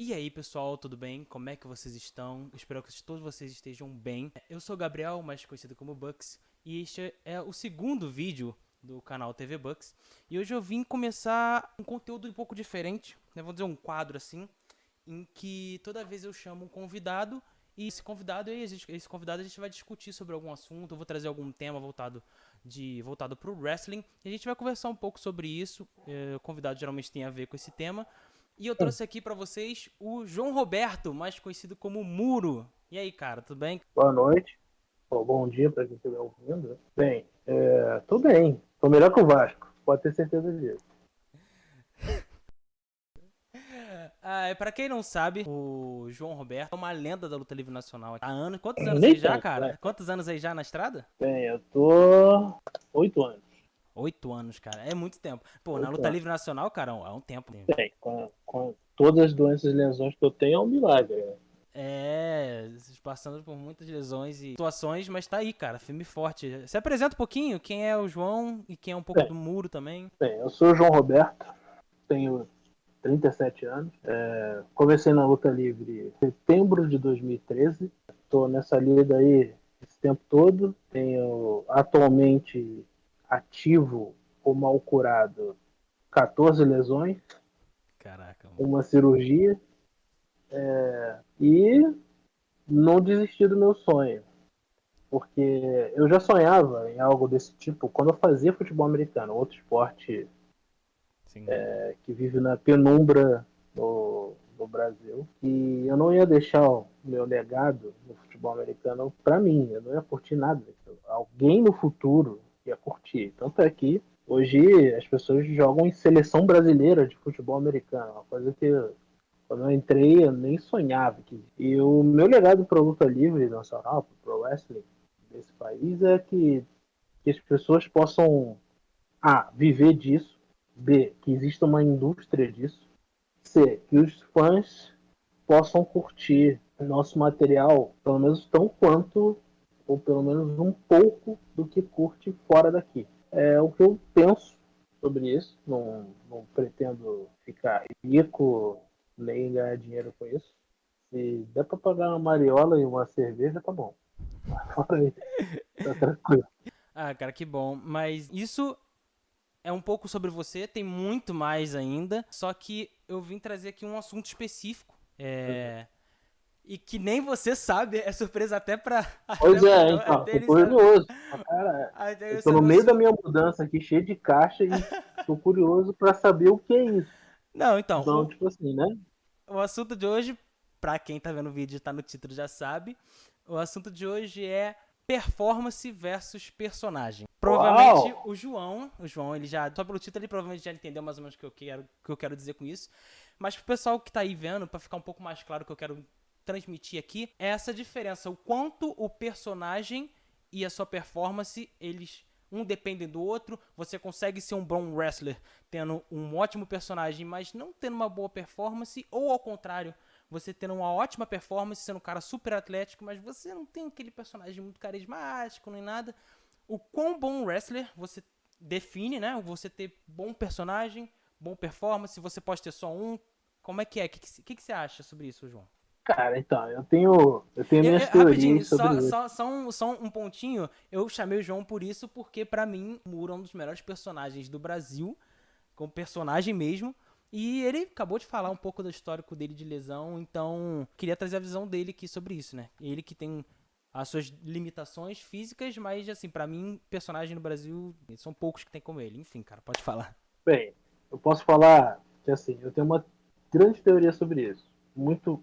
E aí, pessoal, tudo bem? Como é que vocês estão? Espero que todos vocês estejam bem. Eu sou o Gabriel, mais conhecido como Bucks, e este é o segundo vídeo do canal TV Bucks. E hoje eu vim começar um conteúdo um pouco diferente, né? Vou dizer um quadro assim, em que toda vez eu chamo um convidado e esse convidado a gente vai discutir sobre algum assunto, eu vou trazer algum tema voltado para o wrestling e a gente vai conversar um pouco sobre isso. O convidado geralmente tem a ver com esse tema. E eu trouxe aqui pra vocês o João Roberto, mais conhecido como Muro. E aí, cara, tudo bem? Boa noite, ou bom dia para quem estiver ouvindo. Bem, tô bem. Tô melhor que o Vasco, pode ter certeza disso. Pra quem não sabe, o João Roberto é uma lenda da luta livre nacional. Há anos. Quantos anos aí Nem já, tanto, vai. cara? Quantos anos aí já na estrada? Bem, eu tô 8 anos. 8 anos, cara. É muito tempo. Pô, na Oito luta anos. livre nacional, cara, é um tempo. Bem, com todas as doenças e lesões que eu tenho, é um milagre, né? É, passando por muitas lesões e situações, mas tá aí, cara, firme e forte. Se apresenta um pouquinho, quem é o João e quem é um pouco Bem, do Muro também. eu sou o João Roberto, tenho 37 anos. Comecei na luta livre em setembro de 2013. Estou nessa lida aí esse tempo todo. Tenho atualmente ativo ou mal curado 14 lesões, Caraca, mano. uma cirurgia e não desisti do meu sonho. Porque eu já sonhava em algo desse tipo quando eu fazia futebol americano, outro esporte Sim. que vive na penumbra no Brasil. E eu não ia deixar o meu legado no futebol americano para mim, eu não ia curtir nada daquilo. Alguém no futuro ia curtir. Tanto é que hoje as pessoas jogam em seleção brasileira de futebol americano, uma coisa que quando eu entrei eu nem sonhava. E o meu legado para a luta livre nacional, para o wrestling desse país é que as pessoas possam viver disso, B, que exista uma indústria disso, C, que os fãs possam curtir o nosso material, pelo menos tão quanto, ou pelo menos um pouco do que curte fora daqui. É o que eu penso sobre isso, não pretendo ficar rico nem ganhar dinheiro com isso. Se der para pagar uma mariola e uma cerveja, tá bom. Fora isso, tá tranquilo. Ah, cara, que bom. Mas isso é um pouco sobre você, tem muito mais ainda. Só que eu vim trazer aqui um assunto específico. E que nem você sabe, é surpresa até pra. Pois é, então, Até tô ele saber. curioso. Cara, Até eu eu tô no saber o meio da assunto. minha mudança aqui, cheio de caixa, e tô curioso para saber o que é isso. Não, então, Então, tipo assim, né? o assunto de hoje, pra quem tá vendo o vídeo e tá no título já sabe, o assunto de hoje é performance versus personagem. Uau! Provavelmente o João, ele já, só pelo título, ele provavelmente já entendeu mais ou menos o que eu quero dizer com isso. Mas pro pessoal que tá aí vendo, pra ficar um pouco mais claro o que eu quero transmitir aqui, é essa diferença, o quanto o personagem e a sua performance, eles um dependem do outro. Você consegue ser um bom wrestler tendo um ótimo personagem, mas não tendo uma boa performance, ou ao contrário, você tendo uma ótima performance, sendo um cara super atlético, mas você não tem aquele personagem muito carismático nem nada. O quão bom wrestler você define, né? Você ter bom personagem, bom performance, você pode ter só um. Como é que é? O que você acha sobre isso, João? Cara, então, eu tenho minhas Rapidinho, teorias sobre só, isso. só, só um pontinho. Eu chamei o João por isso, porque pra mim, o Muro é um dos melhores personagens do Brasil, como personagem mesmo. E ele acabou de falar um pouco do histórico dele de lesão, então queria trazer a visão dele aqui sobre isso, né? Ele que tem as suas limitações físicas, mas assim, pra mim, personagem no Brasil, são poucos que tem como ele. Enfim, cara, pode falar. Bem, eu posso falar que assim, eu tenho uma grande teoria sobre isso.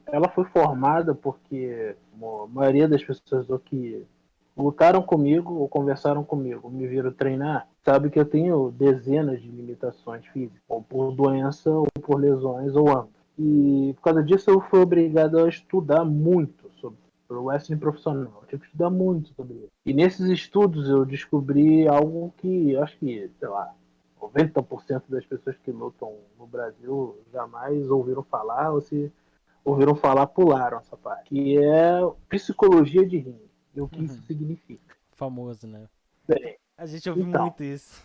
Ela foi formada porque a maioria das pessoas que lutaram comigo ou conversaram comigo, me viram treinar, sabe que eu tenho dezenas de limitações físicas, ou por doença, ou por lesões, ou ambas. E por causa disso eu fui obrigado a estudar muito sobre o wrestling profissional. Eu tive que estudar muito sobre isso. E nesses estudos eu descobri algo que acho que, sei lá, 90% das pessoas que lutam no Brasil jamais ouviram falar, ou se ouviram falar, pularam essa parte, que é psicologia de ringue e o que isso significa. Famoso, né? Bem, A gente ouve então, muito isso.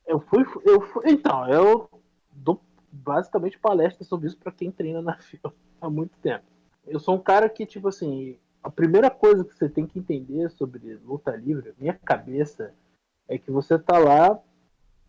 eu dou basicamente palestra sobre isso para quem treina na fila. há muito tempo. Eu sou um cara que, tipo assim, a primeira coisa que você tem que entender sobre luta livre, minha cabeça, é que você tá lá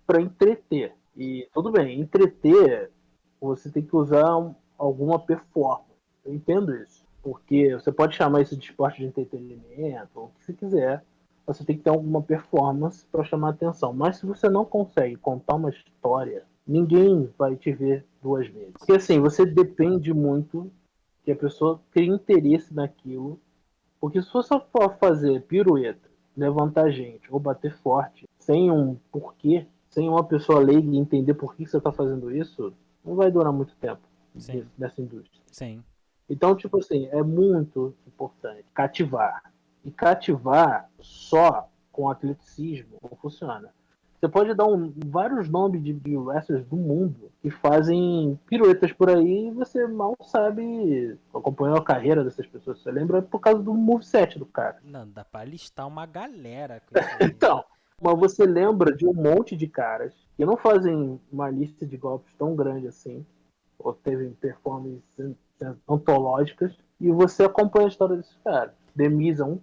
para entreter. E tudo bem, entreter, você tem que usar alguma performance. Eu entendo isso. Porque você pode chamar isso de esporte de entretenimento, ou o que você quiser. Você tem que ter alguma performance para chamar atenção. Mas se você não consegue contar uma história, ninguém vai te ver duas vezes. Porque assim, você depende muito que a pessoa crie interesse naquilo. Porque se você for fazer pirueta, levantar gente ou bater forte sem um porquê, sem uma pessoa leiga entender por que você está fazendo isso, não vai durar muito tempo Sim, nessa indústria. sim. Então, tipo assim, é muito importante cativar. E cativar só com atleticismo não funciona. Você pode dar vários nomes de wrestlers do mundo que fazem piruetas por aí e você mal sabe, acompanhou a carreira dessas pessoas. Você lembra por causa do moveset do cara. Não, dá pra listar uma galera com isso aí. Então, mas você lembra de um monte de caras que não fazem uma lista de golpes tão grande assim, ou teve performances antológicas, e você acompanha a história desses caras. The Miz é um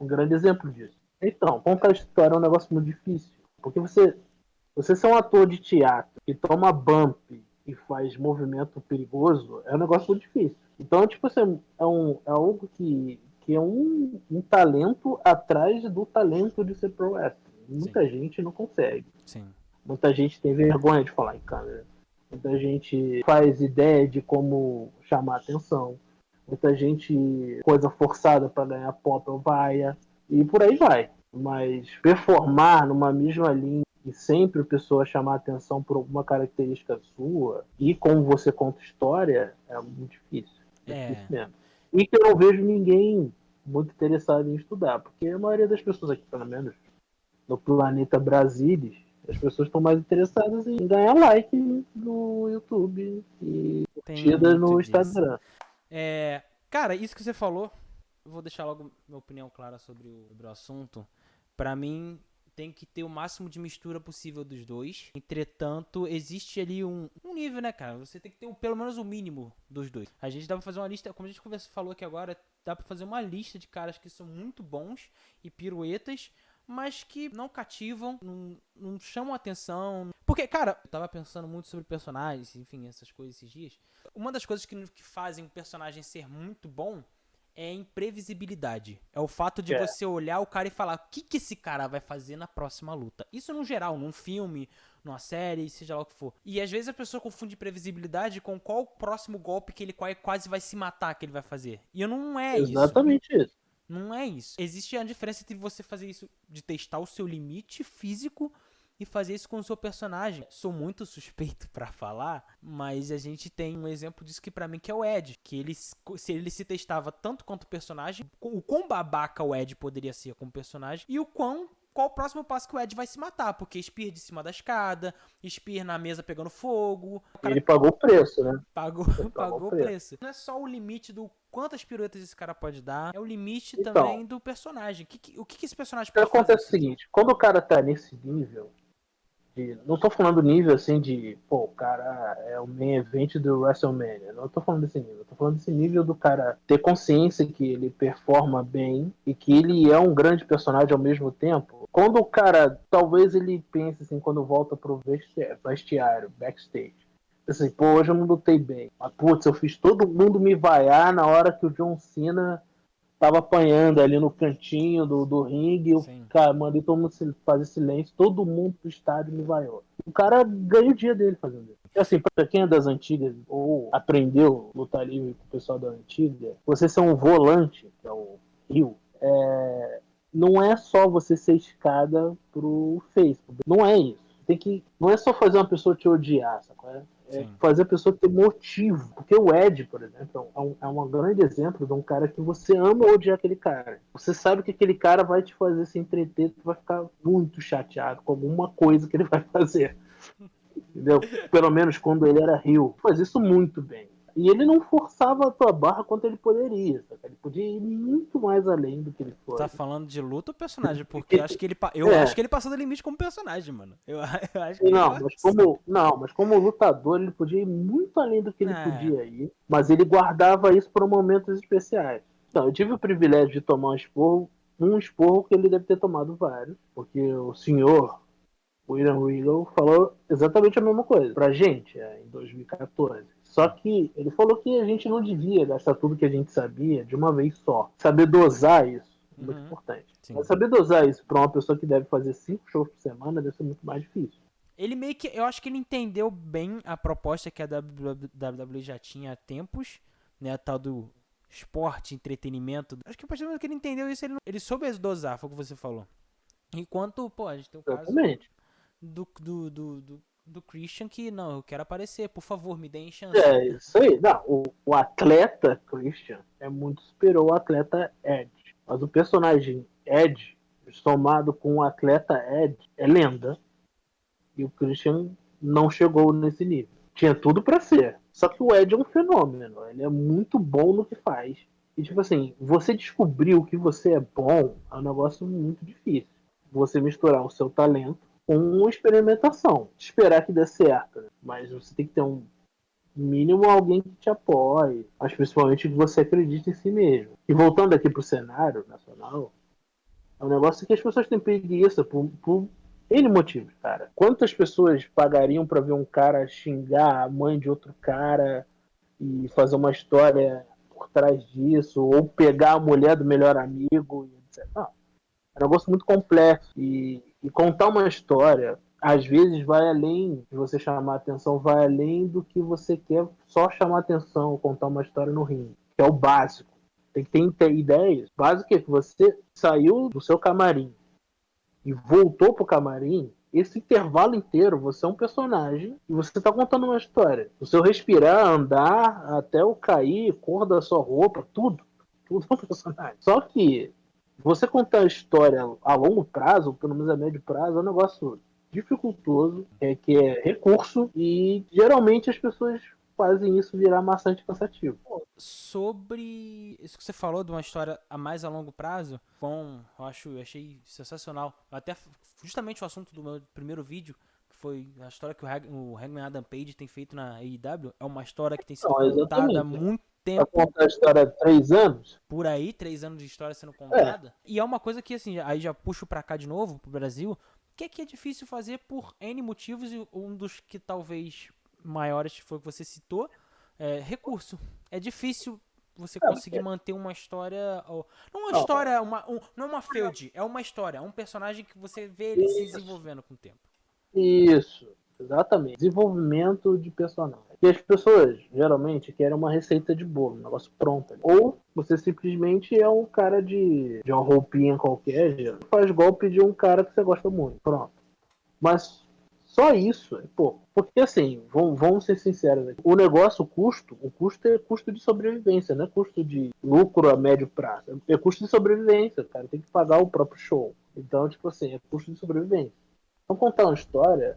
grande exemplo disso. Então, contar a história é um negócio muito difícil, porque você ser um ator de teatro que toma bump e faz movimento perigoso é um negócio muito difícil. Então, tipo assim, é algo que é um talento atrás do talento de ser pro wrestling. Sim, Muita gente não consegue. sim. Muita gente tem vergonha de falar em câmera. Muita gente faz ideia de como chamar atenção. Muita gente coisa forçada para ganhar pop ou vaia. E por aí vai. Mas performar numa mesma linha e sempre a pessoa chamar atenção por alguma característica sua e como você conta história é muito difícil. É difícil É, mesmo. E que eu não vejo ninguém muito interessado em estudar, porque a maioria das pessoas aqui, pelo menos no planeta Brasilis, as pessoas estão mais interessadas em ganhar like no YouTube e tem curtida muito no disso. Instagram. É, cara, isso que você falou, eu vou deixar logo minha opinião clara sobre o assunto. Pra mim, tem que ter o máximo de mistura possível dos dois. Entretanto, existe ali um nível, né, cara? Você tem que ter pelo menos o mínimo dos dois. A gente dá pra fazer uma lista, como a gente falou aqui agora, dá pra fazer uma lista de caras que são muito bons e piruetas, mas que não cativam, não chamam atenção. Porque, cara, eu tava pensando muito sobre personagens, enfim, essas coisas esses dias. Uma das coisas que fazem um personagem ser muito bom é a imprevisibilidade. É o fato de você olhar o cara e falar o que esse cara vai fazer na próxima luta. Isso no geral, num filme, numa série, seja lá o que for. E às vezes a pessoa confunde previsibilidade com qual o próximo golpe que ele quase vai se matar que ele vai fazer. E não é isso. Exatamente isso. Não é isso. Existe a diferença entre você fazer isso, de testar o seu limite físico e fazer isso com o seu personagem. Sou muito suspeito pra falar, mas a gente tem um exemplo disso que pra mim que é o Ed, que ele se testava tanto quanto o personagem, o quão babaca o Ed poderia ser como personagem e qual o próximo passo que o Ed vai se matar, porque Spear de cima da escada, Spear na mesa pegando fogo. O cara Ele pagou o preço, né? pagou, Ele pagou pagou o preço. Não é só o limite do quantas piruetas esse cara pode dar, é o limite Então, também do personagem. O que esse personagem o que pode fazer? acontece é o seguinte, quando o cara tá nesse nível, não tô falando nível assim de, pô, o cara é o main event do WrestleMania. Não tô falando desse nível. Eu tô falando desse nível do cara ter consciência que ele performa bem e que ele é um grande personagem ao mesmo tempo. Quando o cara, talvez ele pense assim, quando volta pro vestiário, backstage. Assim, pô, hoje eu não lutei bem. Mas, putz, eu fiz todo mundo me vaiar na hora que o John Cena tava apanhando ali no cantinho do ringue, eu Sim. cara, mandei todo mundo fazer silêncio, todo mundo do estádio me vaiou. O cara ganha o dia dele fazendo isso. E assim, pra quem é das antigas ou aprendeu lutar livre com o pessoal da antiga, você ser um volante, que é o Rio, não é só você ser escada pro Facebook. Não é isso. Não é só fazer uma pessoa te odiar, sacou? É Sim. fazer a pessoa ter motivo. Porque o Ed, por exemplo, é um grande exemplo de um cara que você ama odiar aquele cara. Você sabe que aquele cara vai te fazer se entreter, tu vai ficar muito chateado com alguma coisa que ele vai fazer. Entendeu? Pelo menos quando ele era Rio. Faz isso muito bem. E ele não forçava a tua barra quanto ele poderia, sabe? Ele podia ir muito mais além do que ele foi. Tá falando de luta ou personagem? Porque acho que acho que ele passou do limite como personagem, mano. Eu acho que Não, mas como lutador, ele podia ir muito além do que ele podia ir, mas ele guardava isso para momentos especiais. Então, eu tive o privilégio de tomar um esporro que ele deve ter tomado vários, porque o senhor William Regal falou exatamente a mesma coisa pra gente, em 2014. Só que ele falou que a gente não devia gastar tudo que a gente sabia de uma vez só. Saber dosar isso é muito importante. Sim. Mas saber dosar isso pra uma pessoa que deve fazer 5 shows por semana deve ser muito mais difícil. Ele meio que, eu acho que ele entendeu bem a proposta que a WWE já tinha há tempos, né, a tal do esporte, entretenimento. Acho que a partir do momento que ele entendeu isso, ele soube dosar, foi o que você falou. Enquanto, pô, a gente tem o caso do Christian que, não, eu quero aparecer, por favor, me deem chance. É, isso aí. Não, o atleta Christian é muito superior ao atleta Edge. Mas o personagem Edge, somado com o atleta Edge, é lenda. E o Christian não chegou nesse nível. Tinha tudo pra ser. Só que o Edge é um fenômeno. Ele é muito bom no que faz. E tipo assim, você descobrir o que você é bom é um negócio muito difícil. Você misturar o seu talento com experimentação. Esperar que dê certo. Né? Mas você tem que ter um mínimo alguém que te apoie. Mas principalmente que você acredite em si mesmo. E voltando aqui pro cenário nacional, é um negócio que as pessoas têm preguiça por N motivos, cara. Quantas pessoas pagariam pra ver um cara xingar a mãe de outro cara e fazer uma história por trás disso, ou pegar a mulher do melhor amigo, etc. Não, é um negócio muito complexo. E contar uma história, às vezes, vai além de você chamar atenção, vai além do que você quer só chamar atenção, contar uma história no ringue, que é o básico. Tem que ter ideias. O básico é que você saiu do seu camarim e voltou pro camarim, esse intervalo inteiro você é um personagem e você tá contando uma história. O seu respirar, andar, até o cair, cor da sua roupa, tudo é um personagem. Só que você contar a história a longo prazo, ou pelo menos a médio prazo, é um negócio dificultoso, que é recurso, e geralmente as pessoas fazem isso virar maçante cansativo. Sobre isso que você falou de uma história a mais a longo prazo, eu achei sensacional. Até justamente o assunto do meu primeiro vídeo, que foi a história que o Hangman Adam Page tem feito na AEW, é uma história que tem sido contada há muito tempo. Pra contar a história de 3 anos? Por aí, 3 anos de história sendo contada. E é uma coisa que, assim, aí já puxo pra cá de novo, pro Brasil, que é difícil fazer por N motivos, e um dos que talvez maiores foi o que você citou, recurso. É difícil você conseguir manter uma história. Não uma história, não é uma feud, é uma história. É um personagem que você vê ele se desenvolvendo com o tempo. Isso, exatamente. Desenvolvimento de personagem. E as pessoas, geralmente, querem uma receita de bolo, um negócio pronto. Ou você simplesmente é um cara de uma roupinha qualquer, faz golpe de um cara que você gosta muito. Pronto. Mas só isso, pô, porque assim, vamos ser sinceros aqui. O negócio, o custo é custo de sobrevivência, não é custo de lucro a médio prazo. É custo de sobrevivência, cara. Tem que pagar o próprio show. Então, tipo assim, é custo de sobrevivência. Então, contar uma história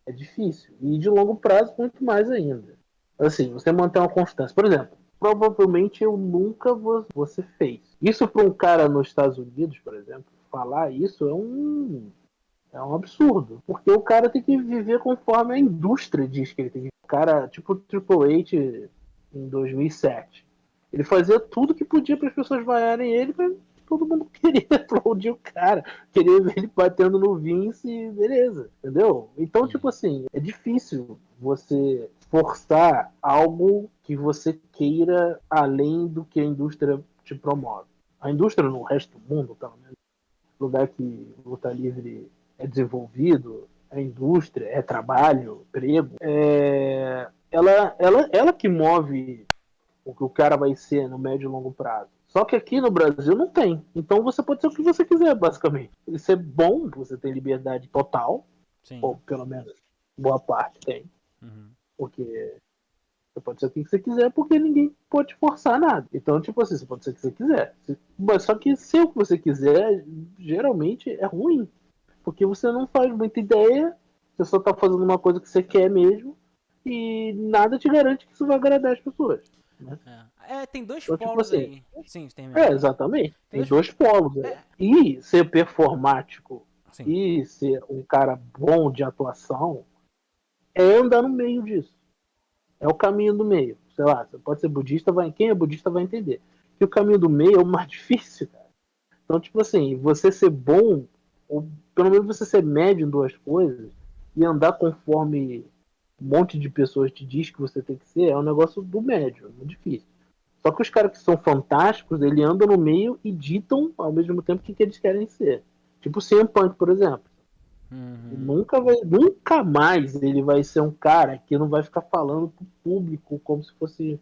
é difícil. E de longo prazo, muito mais ainda. Assim, você manter uma constância. Por exemplo, provavelmente eu nunca você fez. Isso para um cara nos Estados Unidos, por exemplo, falar isso é um absurdo. Porque o cara tem que viver conforme a indústria diz que ele tem que viver. O cara, tipo o Triple H em 2007. Ele fazia tudo que podia para as pessoas vaiarem ele, mas todo mundo queria aplaudir o cara. Queria ver ele batendo no Vince e beleza. Entendeu? Então, tipo assim, é difícil você forçar algo que você queira além do que a indústria te promove. A indústria no resto do mundo, pelo menos, lugar que luta livre é desenvolvido, é indústria, é trabalho, emprego, ela que move o que o cara vai ser no médio e longo prazo. Só que aqui no Brasil não tem. Então você pode ser o que você quiser, basicamente. Isso é bom, você tem liberdade total, Sim. ou pelo menos boa parte tem. Porque você pode ser o que você quiser, porque ninguém pode forçar nada. Então, tipo assim, você pode ser o que você quiser. Mas só que ser o que você quiser, geralmente é ruim. Porque você não faz muita ideia, você só tá fazendo uma coisa que você quer mesmo, e nada te garante que isso vai agradar as pessoas. Né? Tem dois Então, tipo polos assim, aí. Sim, termina. exatamente. Tem Tem dois polos. E ser performático Sim. e ser um cara bom de atuação é andar no meio disso. É o caminho do meio. Sei lá, você pode ser budista, quem é budista vai entender. Que o caminho do meio é o mais difícil, cara. Então, tipo assim, você ser bom, ou pelo menos você ser médio em duas coisas, e andar conforme um monte de pessoas te diz que você tem que ser, é um negócio do médio, é muito difícil. Só que os caras que são fantásticos, eles andam no meio e ditam ao mesmo tempo o que eles querem ser. Tipo o CM Punk, por exemplo. Nunca mais ele vai ser um cara que não vai ficar falando pro público como se fosse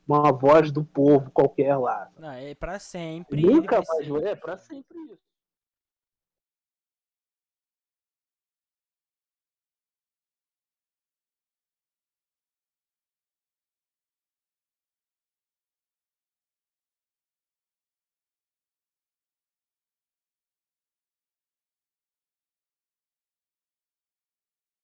uma voz do povo qualquer lá. Não, pra sempre ele Nunca vai mais, ser. pra sempre isso.